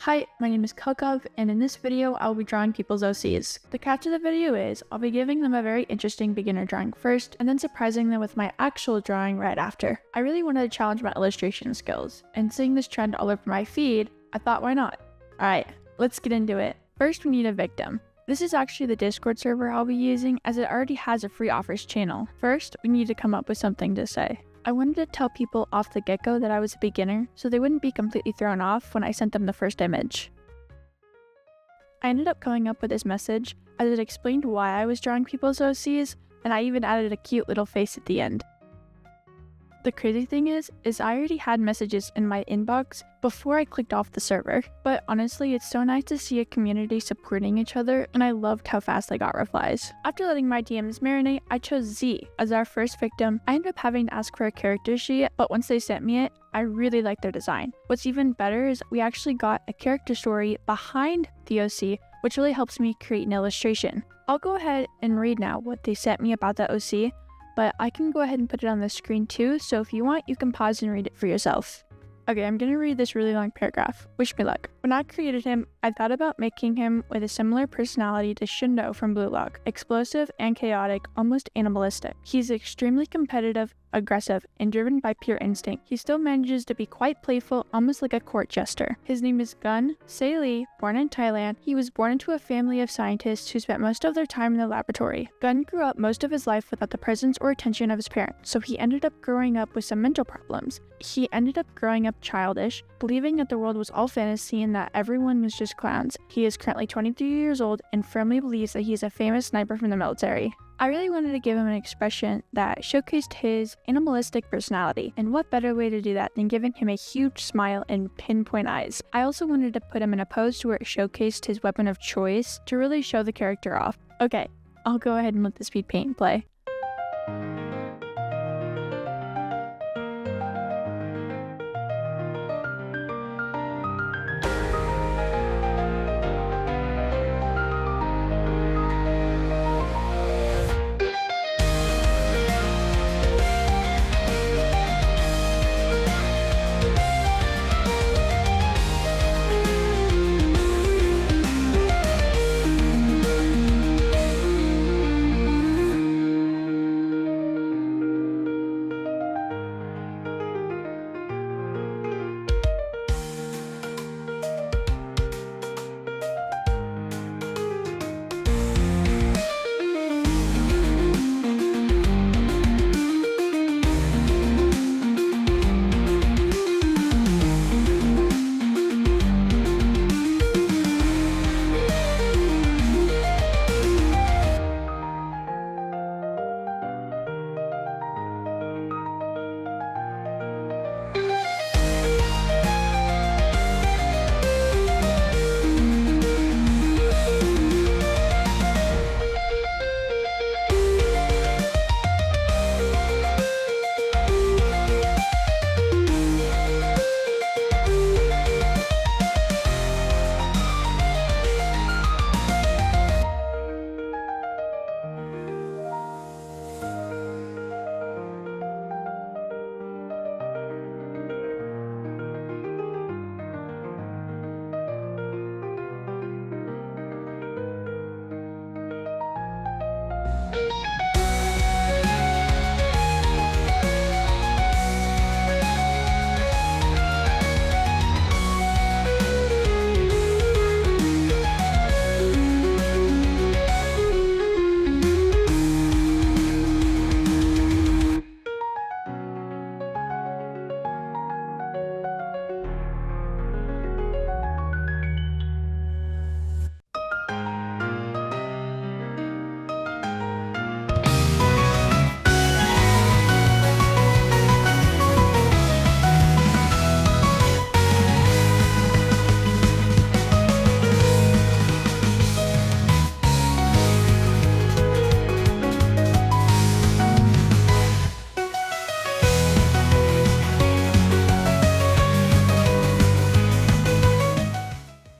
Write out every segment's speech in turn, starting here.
Hi, my name is Kelkov, and in this video, I'll be drawing people's OCs. The catch of the video is, I'll be giving them a very interesting beginner drawing first, and then surprising them with my actual drawing right after. I really wanted to challenge my illustration skills, and seeing this trend all over my feed, I thought why not? Alright, let's get into it. First, we need a victim. This is actually the Discord server I'll be using, as it already has a free offers channel. First, we need to come up with something to say. I wanted to tell people off the get-go that I was a beginner, so they wouldn't be completely thrown off when I sent them the first image. I ended up coming up with this message, as it explained why I was drawing people's OCs, and I even added a cute little face at the end. The crazy thing is I already had messages in my inbox before I clicked off the server, but honestly, it's so nice to see a community supporting each other, and I loved how fast I got replies. After letting my DMs marinate, I chose Z as our first victim. I ended up having to ask for a character sheet, but once they sent me it, I really liked their design. What's even better is we actually got a character story behind the OC, which really helps me create an illustration. I'll go ahead and read now what they sent me about the OC, but I can go ahead and put it on the screen too, so if you want, you can pause and read it for yourself. Okay, I'm gonna read this really long paragraph. Wish me luck. When I created him, I thought about making him with a similar personality to Shindo from Blue Lock. Explosive and chaotic, almost animalistic. He's extremely competitive, aggressive, and driven by pure instinct. He still manages to be quite playful, almost like a court jester. His name is Gun Se Lee, born in Thailand. He was born into a family of scientists who spent most of their time in the laboratory. Gun grew up most of his life without the presence or attention of his parents, so he ended up growing up with some mental problems. He ended up growing up childish, believing that the world was all fantasy and that everyone was just clowns. He is currently 23 years old and firmly believes that he is a famous sniper from the military. I really wanted to give him an expression that showcased his animalistic personality, and what better way to do that than giving him a huge smile and pinpoint eyes. I also wanted to put him in a pose to where it showcased his weapon of choice to really show the character off. Okay, I'll go ahead and let the speed paint play.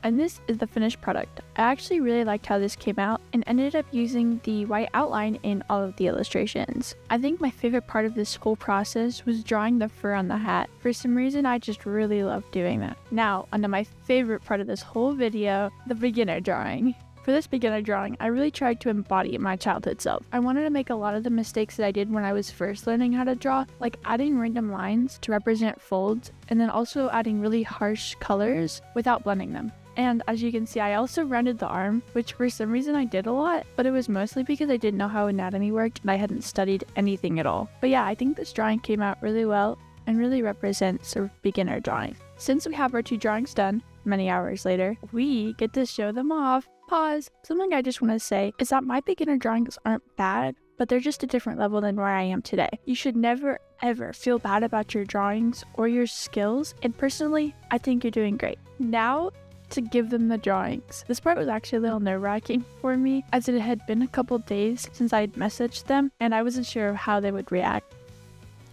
And this is the finished product. I actually really liked how this came out and ended up using the white outline in all of the illustrations. I think my favorite part of this whole process was drawing the fur on the hat. For some reason, I just really loved doing that. Now, onto my favorite part of this whole video, the beginner drawing. For this beginner drawing, I really tried to embody my childhood self. I wanted to make a lot of the mistakes that I did when I was first learning how to draw, like adding random lines to represent folds, and then also adding really harsh colors without blending them. And as you can see, I also rounded the arm, which for some reason I did a lot, but it was mostly because I didn't know how anatomy worked and I hadn't studied anything at all. But yeah, I think this drawing came out really well and really represents a beginner drawing. Since we have our 2 drawings done, many hours later, we get to show them off. Pause. Something I just want to say is that my beginner drawings aren't bad, but they're just a different level than where I am today. You should never ever feel bad about your drawings or your skills, and personally, I think you're doing great. Now, to give them the drawings. This part was actually a little nerve-wracking for me, as it had been a couple days since I had messaged them and I wasn't sure of how they would react.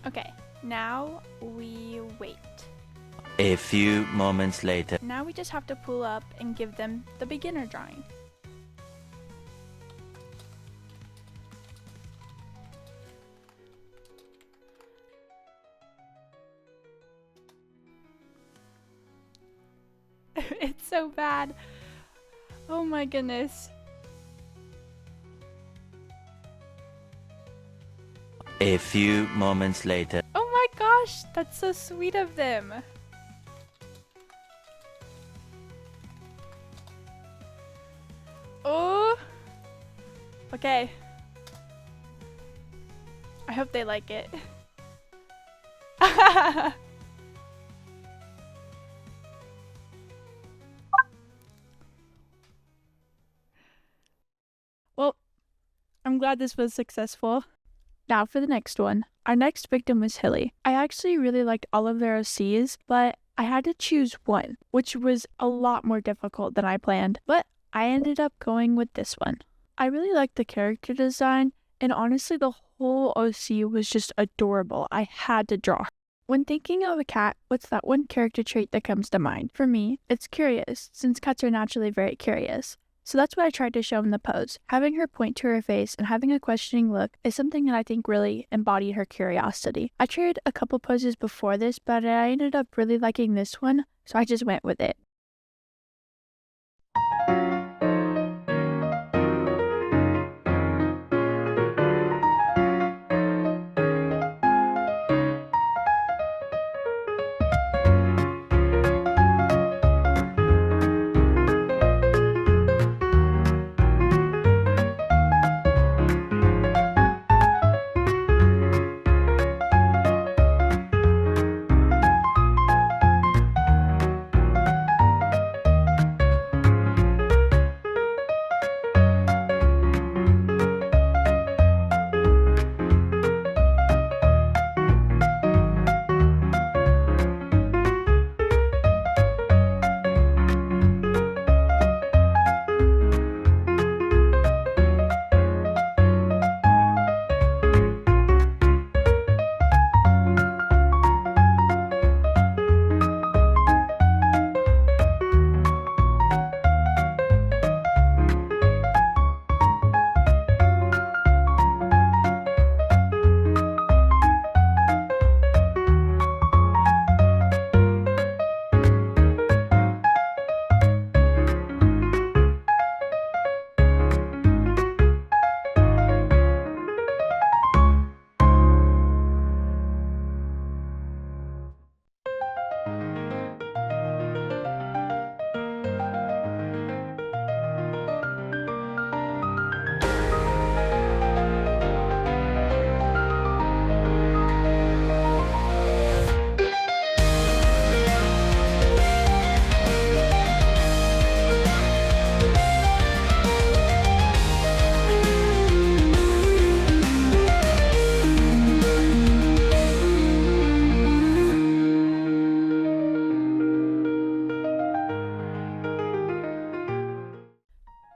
Okay, now we wait. A few moments later. Now we just have to pull up and give them the beginner drawing. It's so bad. Oh my goodness. A few moments later. Oh my gosh, that's so sweet of them. Oh. Okay. I hope they like it. Well, I'm glad this was successful. Now for the next one. Our next victim was Hilly. I actually really liked all of their OCs, but I had to choose one, which was a lot more difficult than I planned, but I ended up going with this one. I really liked the character design, and honestly the whole OC was just adorable. I had to draw her. When thinking of a cat, what's that one character trait that comes to mind? For me, it's curious, since cats are naturally very curious. So that's what I tried to show in the pose. Having her point to her face and having a questioning look is something that I think really embodied her curiosity. I tried a couple poses before this, but I ended up really liking this one, so I just went with it.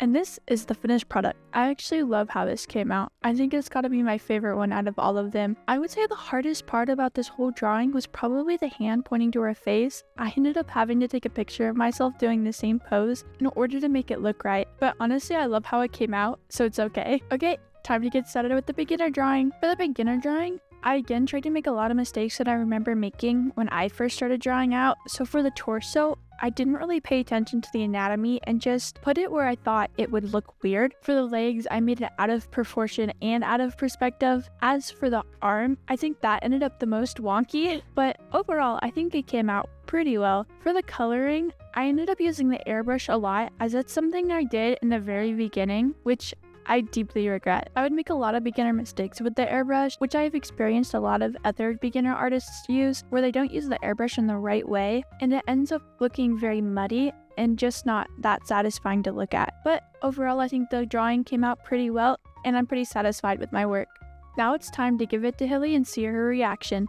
And this is the finished product. I actually love how this came out. I think it's gotta be my favorite one out of all of them. I would say the hardest part about this whole drawing was probably the hand pointing to her face. I ended up having to take a picture of myself doing the same pose in order to make it look right. But honestly, I love how it came out, so it's okay. Okay, time to get started with the beginner drawing. For the beginner drawing, I again tried to make a lot of mistakes that I remember making when I first started drawing out. So for the torso, I didn't really pay attention to the anatomy and just put it where I thought it would look weird. For the legs, I made it out of proportion and out of perspective. As for the arm, I think that ended up the most wonky, but overall, I think it came out pretty well. For the coloring, I ended up using the airbrush a lot, as that's something I did in the very beginning, which I deeply regret. I would make a lot of beginner mistakes with the airbrush, which I have experienced a lot of other beginner artists use, where they don't use the airbrush in the right way, and it ends up looking very muddy and just not that satisfying to look at. But overall, I think the drawing came out pretty well, and I'm pretty satisfied with my work. Now it's time to give it to Hilly and see her reaction.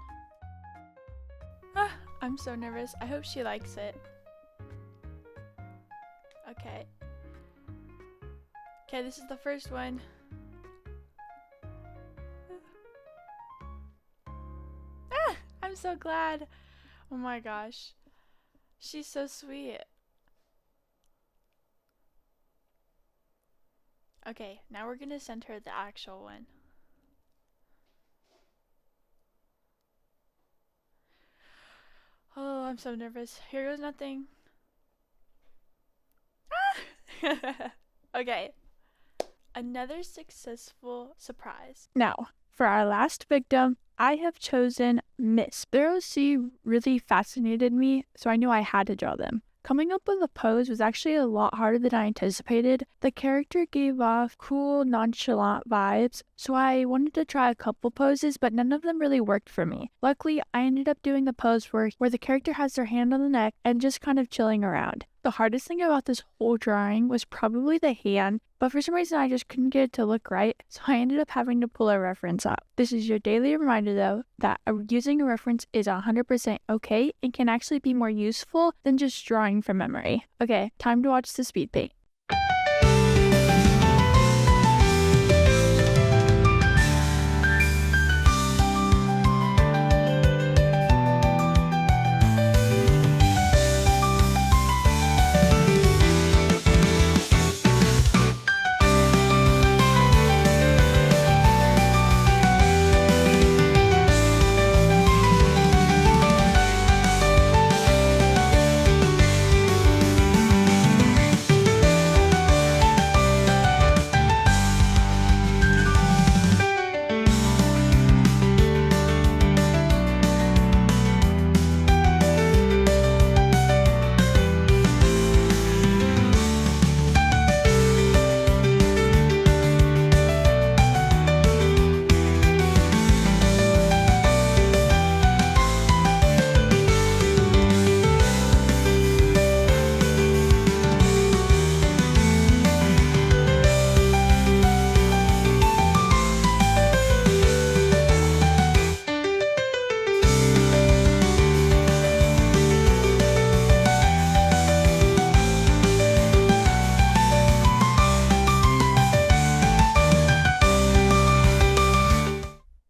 I'm so nervous. I hope she likes it. Okay. Okay, this is the first one. I'm so glad. Oh my gosh. She's so sweet. Okay, now we're gonna send her the actual one. Oh, I'm so nervous. Here goes nothing. Okay. Another successful surprise. Now, for our last victim, I have chosen Miss. Their OC really fascinated me, so I knew I had to draw them. Coming up with a pose was actually a lot harder than I anticipated. The character gave off cool, nonchalant vibes, so I wanted to try a couple poses, but none of them really worked for me. Luckily, I ended up doing the pose where the character has their hand on the neck and just kind of chilling around. The hardest thing about this whole drawing was probably the hand, but for some reason I just couldn't get it to look right, so I ended up having to pull a reference up. This is your daily reminder though, that using a reference is 100% okay and can actually be more useful than just drawing from memory. Okay, time to watch the speed paint.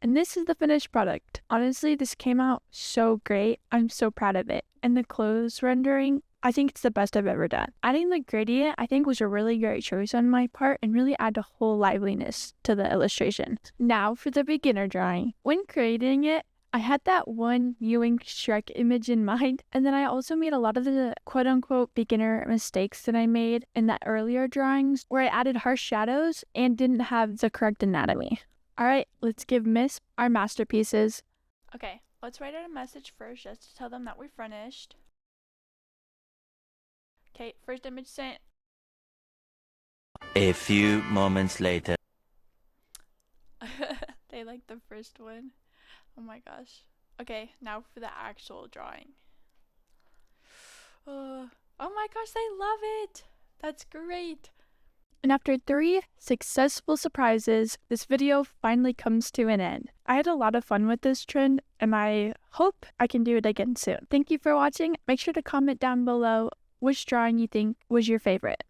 This is the finished product. Honestly, this came out so great. I'm so proud of it. And the clothes rendering, I think it's the best I've ever done. Adding the gradient, I think, was a really great choice on my part and really add a whole liveliness to the illustration. Now for the beginner drawing. When creating it, I had that one Ewing Shrek image in mind, and then I also made a lot of the quote-unquote beginner mistakes that I made in the earlier drawings where I added harsh shadows and didn't have the correct anatomy. Alright, let's give Miss our masterpieces. Okay, let's write out a message first just to tell them that we finished. Okay, first image sent. A few moments later. They like the first one. Oh my gosh. Okay, now for the actual drawing. Oh my gosh, they love it! That's great! And after 3 successful surprises, this video finally comes to an end. I had a lot of fun with this trend, and I hope I can do it again soon. Thank you for watching. Make sure to comment down below which drawing you think was your favorite.